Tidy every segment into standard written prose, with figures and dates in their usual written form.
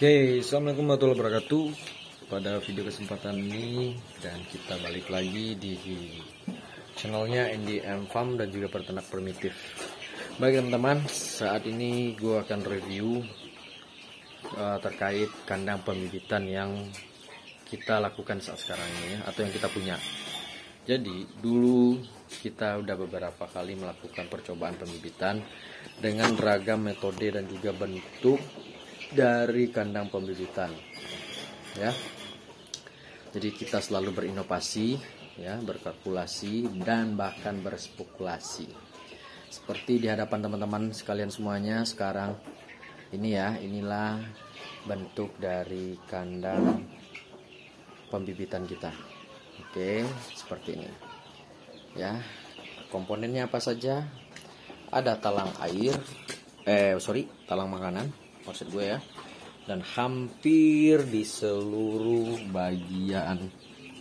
Oke, assalamualaikum warahmatullahi wabarakatuh. Pada video kesempatan ini dan kita balik lagi di channelnya NDM Farm dan juga peternak primitif. Baik teman-teman, saat ini gue akan review terkait kandang pembibitan yang kita lakukan saat sekarang ini ya, atau yang kita punya. Jadi dulu kita udah beberapa kali melakukan percobaan pembibitan dengan beragam metode dan juga bentuk dari kandang pembibitan ya. Jadi kita selalu berinovasi ya, berkalkulasi dan bahkan berspekulasi. Seperti di hadapan teman-teman sekalian semuanya sekarang ini ya, inilah bentuk dari kandang pembibitan kita. Oke, seperti ini ya. Komponennya apa saja? Ada talang air, talang makanan maksud gue ya, dan hampir di seluruh bagian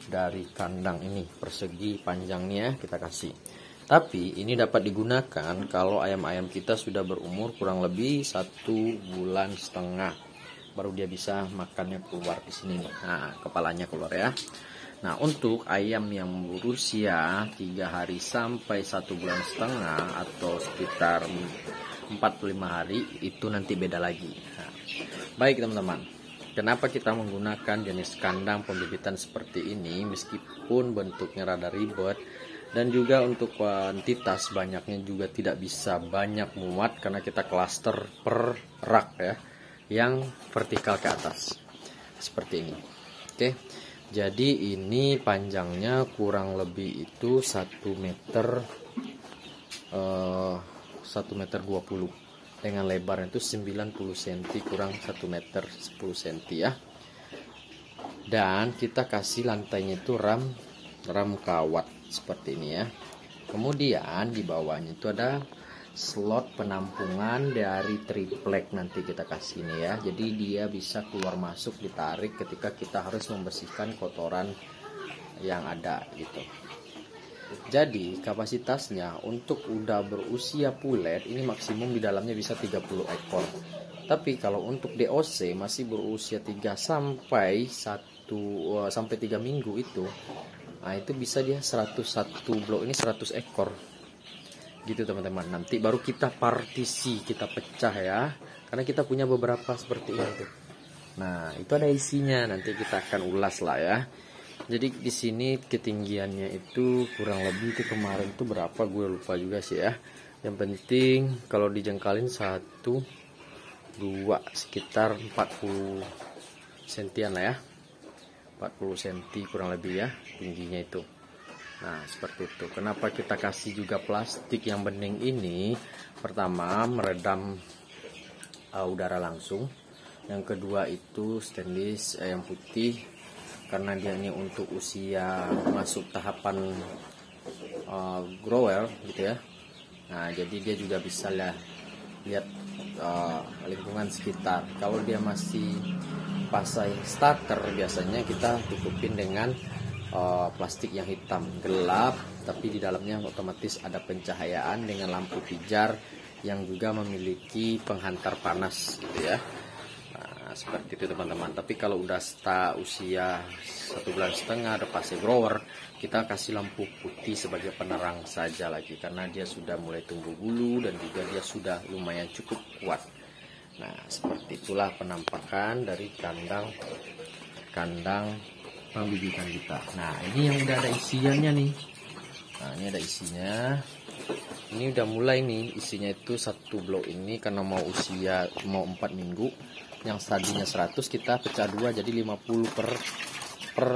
dari kandang ini persegi panjangnya kita kasih. Tapi ini dapat digunakan kalau ayam-ayam kita sudah berumur kurang lebih 1,5 bulan, baru dia bisa makannya keluar di sini nih. Nah, kepalanya keluar ya. Nah, untuk ayam yang berusia 3 hari sampai 1,5 bulan atau sekitar 45 hari itu nanti beda lagi. Nah, baik teman-teman, kenapa kita menggunakan jenis kandang pembibitan seperti ini meskipun bentuknya rada ribet dan juga untuk kuantitas banyaknya juga tidak bisa banyak muat karena kita klaster per rak ya, yang vertikal ke atas seperti ini. Oke, jadi ini panjangnya kurang lebih itu 1 meter 1,20 meter dengan lebarnya itu 90 cm kurang 1 meter 10 cm ya. Dan kita kasih lantainya itu ram kawat seperti ini ya. Kemudian di bawahnya itu ada slot penampungan dari triplek nanti kita kasih ini ya. Jadi dia bisa keluar masuk ditarik ketika kita harus membersihkan kotoran yang ada gitu. Jadi kapasitasnya untuk udah berusia pulet ini maksimum di dalamnya bisa 30 ekor. Tapi kalau untuk DOC masih berusia 3 sampai 3 minggu itu, nah itu bisa dia 101 blok ini 100 ekor. Gitu teman-teman. Nanti baru kita partisi, kita pecah ya. Karena kita punya beberapa seperti itu. Nah, itu ada isinya, nanti kita akan ulas lah ya. Jadi di sini ketinggiannya itu kurang lebih itu kemarin tuh berapa gue lupa juga sih ya. Yang penting kalau dijengkalin 1, 2 sekitar 40 sentian lah ya. 40 cm kurang lebih ya tingginya itu. Nah seperti itu. Kenapa kita kasih juga plastik yang bening ini? Pertama meredam udara langsung. Yang kedua itu stainless yang putih karena dia ini untuk usia masuk tahapan grower gitu ya. Nah jadi dia juga bisa lihat lingkungan sekitar. Kalau dia masih pasai starter biasanya kita tutupin dengan plastik yang hitam gelap, tapi di dalamnya otomatis ada pencahayaan dengan lampu pijar yang juga memiliki penghantar panas gitu ya. Seperti itu teman-teman. Tapi kalau udah usia 1,5 bulan ada fase grower, kita kasih lampu putih sebagai penerang saja lagi karena dia sudah mulai tumbuh bulu dan juga dia sudah lumayan cukup kuat. Nah seperti itulah penampakan dari kandang pembibitan kita. Nah ini yang udah ada isiannya nih. Nah ini ada isinya. Ini udah mulai nih isinya itu 1 blok ini karena mau 4 minggu. Yang tadinya 100 kita pecah 2 jadi 50 per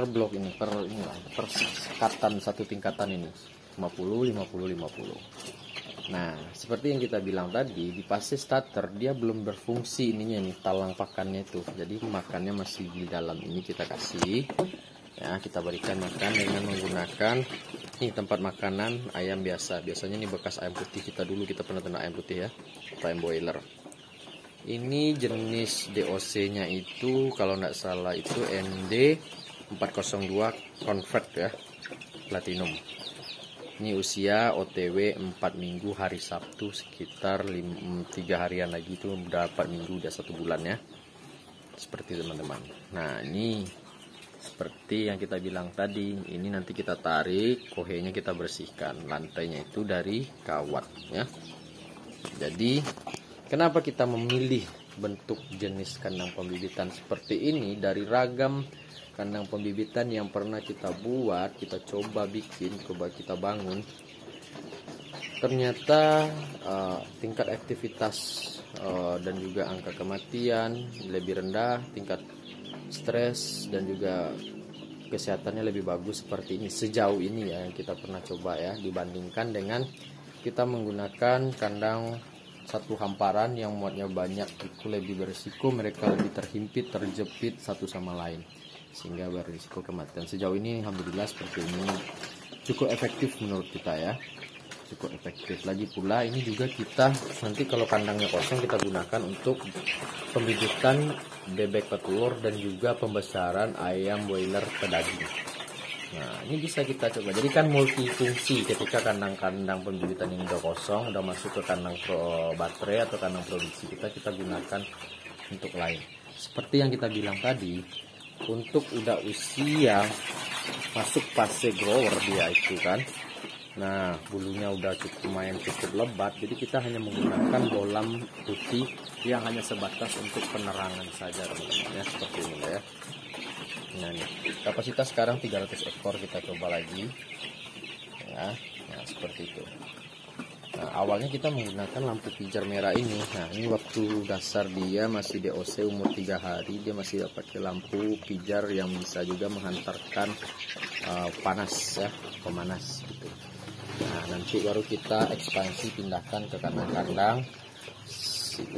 blok ini, per tingkatan, satu tingkatan ini 50. Nah seperti yang kita bilang tadi, di fase starter dia belum berfungsi ininya nih, talang pakannya itu. Jadi makannya masih di dalam ini kita kasih ya, kita berikan makan dengan menggunakan ini tempat makanan ayam biasanya ini bekas ayam putih kita dulu, kita pernah ternak ayam putih ya, ayam boiler. Ini jenis DOC nya itu kalau nggak salah itu ND 402 convert ya, platinum. Ini usia OTW 4 minggu hari Sabtu sekitar 3 harian lagi itu udah 4 minggu udah 1 bulan ya. seperti teman-teman. Nah ini seperti yang kita bilang tadi, ini nanti kita tarik, kohenya kita bersihkan, lantainya itu dari kawat ya. Jadi kenapa kita memilih bentuk jenis kandang pembibitan seperti ini dari ragam kandang pembibitan yang pernah kita buat, kita coba bikin, coba kita bangun. Ternyata tingkat aktivitas dan juga angka kematian lebih rendah, tingkat stres dan juga kesehatannya lebih bagus seperti ini sejauh ini ya yang kita pernah coba ya, dibandingkan dengan kita menggunakan kandang satu hamparan yang muatnya banyak. Itu lebih berisiko, mereka lebih terhimpit, terjepit satu sama lain sehingga berisiko kematian. Sejauh ini alhamdulillah seperti ini cukup efektif menurut kita ya, cukup efektif. Lagi pula ini juga kita nanti kalau kandangnya kosong kita gunakan untuk pembibitan bebek petelur dan juga pembesaran ayam broiler pedaging. Nah ini bisa kita coba, jadi kan multifungsi ketika kandang-kandang pembibitan yang udah kosong, udah masuk ke kandang baterai atau kandang produksi kita gunakan untuk lain. Seperti yang kita bilang tadi, untuk udah usia masuk fase grower dia itu kan, nah bulunya udah cukup lebat, jadi kita hanya menggunakan bolam putih yang hanya sebatas untuk penerangan saja teman-teman ya, seperti ini ya. Nah nih, kapasitas sekarang 300 ekor, kita coba lagi ya. Nah seperti itu. Nah awalnya kita menggunakan lampu pijar merah ini. Nah ini waktu dasar dia masih DOC umur 3 hari, dia masih pakai lampu pijar yang bisa juga menghantarkan panas ya, pemanas gitu. Nah nanti baru kita ekspansi pindahkan ke kandang-kandang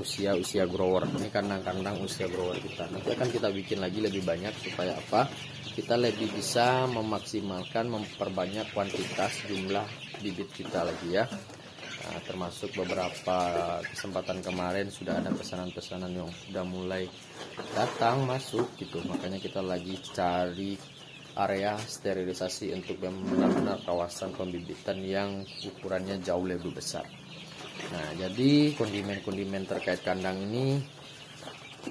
usia grower. Ini kandang-kandang usia grower kita. Nanti akan kita bikin lagi lebih banyak supaya apa? Kita lebih bisa memaksimalkan, memperbanyak kuantitas jumlah bibit kita lagi ya. Nah, termasuk beberapa kesempatan kemarin sudah ada pesanan-pesanan yang sudah mulai datang masuk gitu. Makanya kita lagi cari area sterilisasi untuk benar-benar kawasan pembibitan yang ukurannya jauh lebih besar. Nah jadi kondimen-kondimen terkait kandang ini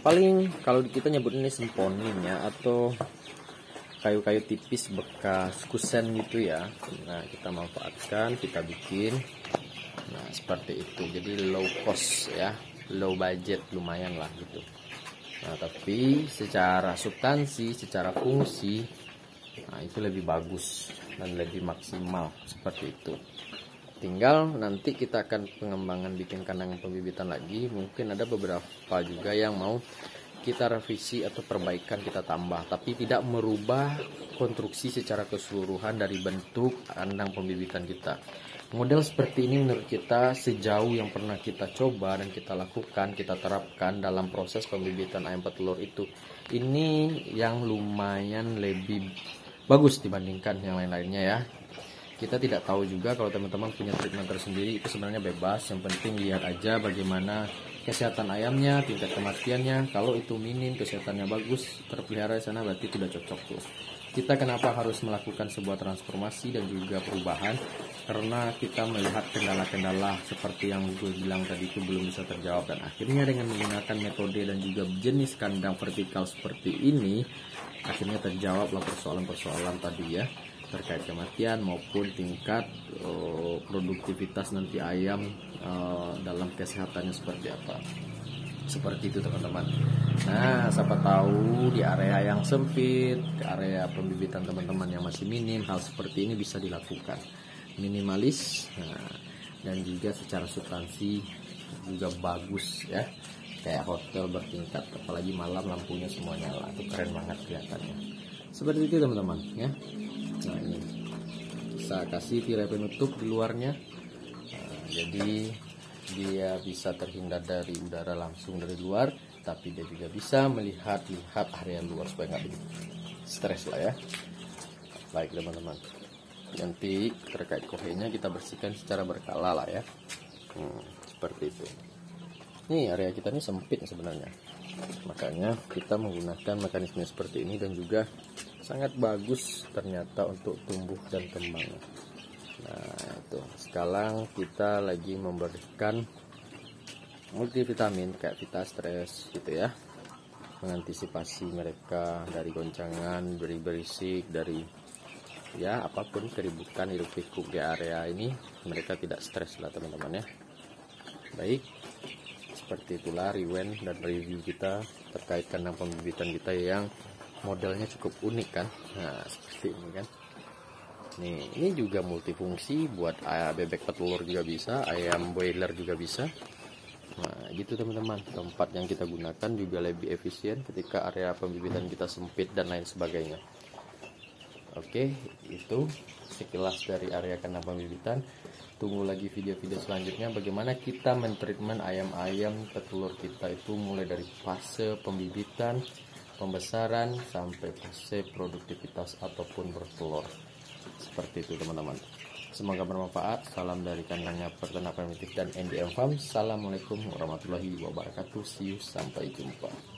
paling kalau kita nyebut ini semponin ya, atau kayu-kayu tipis bekas kusen gitu ya. Nah kita manfaatkan, kita bikin. Nah seperti itu, jadi low cost ya, low budget, lumayan lah gitu. Nah tapi secara substansi, secara fungsi, nah itu lebih bagus dan lebih maksimal seperti itu. Tinggal nanti kita akan pengembangan bikin kandang pembibitan lagi. Mungkin ada beberapa juga yang mau kita revisi atau perbaikan, kita tambah, tapi tidak merubah konstruksi secara keseluruhan dari bentuk kandang pembibitan kita. Model seperti ini menurut kita sejauh yang pernah kita coba dan kita lakukan, kita terapkan dalam proses pembibitan ayam petelur itu, ini yang lumayan lebih bagus dibandingkan yang lain-lainnya ya. Kita tidak tahu juga kalau teman-teman punya treatment tersendiri, itu sebenarnya bebas. Yang penting lihat aja bagaimana kesehatan ayamnya, tingkat kematiannya. Kalau itu minim, kesehatannya bagus, terpelihara di sana, berarti tidak cocok tuh. Kita kenapa harus melakukan sebuah transformasi dan juga perubahan? Karena kita melihat kendala-kendala seperti yang gue bilang tadi itu belum bisa terjawab, dan akhirnya dengan menggunakan metode dan juga jenis kandang vertikal seperti ini, akhirnya terjawablah persoalan-persoalan tadi ya, terkait kematian maupun tingkat produktivitas nanti ayam dalam kesehatannya seperti apa. Seperti itu teman-teman. Nah siapa tahu di area yang sempit, di area pembibitan teman-teman yang masih minim, hal seperti ini bisa dilakukan minimalis, dan juga secara substansi juga bagus ya, kayak hotel bertingkat, apalagi malam lampunya semua nyala, itu keren banget kelihatannya. Seperti itu teman-teman ya. Nah ini bisa kasih tirai penutup di luarnya, jadi dia bisa terhindar dari udara langsung dari luar, tapi dia juga bisa melihat area luar supaya nggak begitu stres lah ya. Baik teman-teman, nanti terkait kohenya kita bersihkan secara berkala lah ya. Seperti itu. Nih area kita ini sempit sebenarnya, makanya kita menggunakan mekanisme seperti ini, dan juga sangat bagus ternyata untuk tumbuh dan kembang. Nah itu sekarang kita lagi memberikan multivitamin kayak Vita Stress gitu ya. mengantisipasi mereka dari goncangan, dari berisik, dari ya apapun keributan hiruk pikuk di area ini. Mereka tidak stres lah teman-teman ya. Baik, seperti itulah rewind dan review kita terkait kandang pembibitan kita yang modelnya cukup unik kan. Nah seperti ini kan. Nih, ini juga multifungsi, buat bebek petelur juga bisa, ayam broiler juga bisa. Nah, gitu teman-teman. Tempat yang kita gunakan juga lebih efisien ketika area pembibitan kita sempit dan lain sebagainya. Oke, itu sekilas dari area kandang pembibitan. Tunggu lagi video-video selanjutnya bagaimana kita mentreatment ayam-ayam petelur kita itu mulai dari fase pembibitan, pembesaran sampai fase produktivitas ataupun bertelur. Seperti itu teman-teman. Semoga bermanfaat. Salam dari kandangnya peternak primitif dan NDM Farm. Assalamualaikum warahmatullahi wabarakatuh. See you, sampai jumpa.